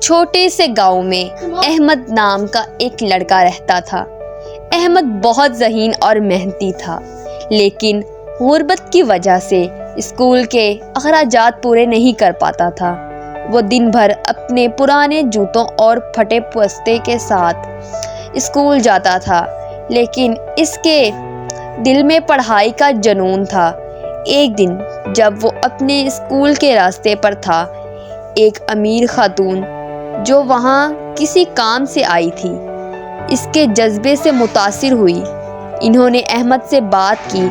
چھوٹے سے گاؤں میں احمد نام کا ایک لڑکا رہتا تھا۔ احمد بہت ذہین اور محنتی تھا، لیکن غربت کی وجہ سے اسکول کے اخراجات پورے نہیں کر پاتا تھا۔ وہ دن بھر اپنے پرانے جوتوں اور پھٹے بستے کے ساتھ اسکول جاتا تھا، لیکن اس کے دل میں پڑھائی کا جنون تھا۔ ایک دن جب وہ اپنے اسکول کے راستے پر تھا، ایک امیر خاتون جو وہاں کسی کام سے آئی تھی اس کے جذبے سے متاثر ہوئی۔ انہوں نے احمد سے بات کی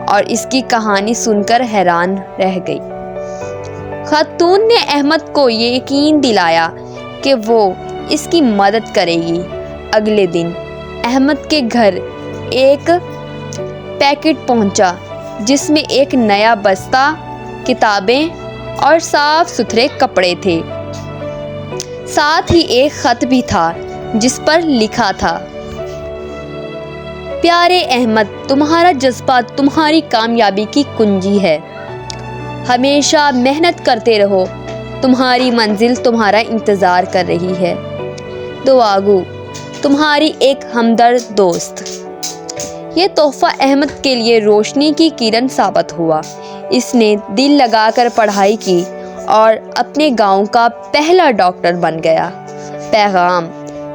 اور اس کی کہانی سن کر حیران رہ گئی۔ خاتون نے احمد کو یہ یقین دلایا کہ وہ اس کی مدد کرے گی۔ اگلے دن احمد کے گھر ایک پیکٹ پہنچا جس میں ایک نیا بستہ، کتابیں اور صاف ستھرے کپڑے تھے۔ ساتھ ہی ایک خط بھی تھا جس پر لکھا تھا، پیارے احمد، تمہارا جذبہ تمہاری کامیابی کی کنجی ہے۔ ہمیشہ محنت کرتے رہو، تمہاری منزل تمہارا انتظار کر رہی ہے۔ دعا گو، تمہاری ایک ہمدرد دوست۔ یہ تحفہ احمد کے لیے روشنی کی کرن ثابت ہوا۔ اس نے دل لگا کر پڑھائی کی اور اپنے گاؤں کا پہلا ڈاکٹر بن گیا۔ پیغام: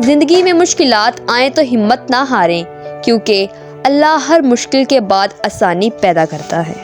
زندگی میں مشکلات آئیں تو ہمت نہ ہاریں، کیونکہ اللہ ہر مشکل کے بعد آسانی پیدا کرتا ہے۔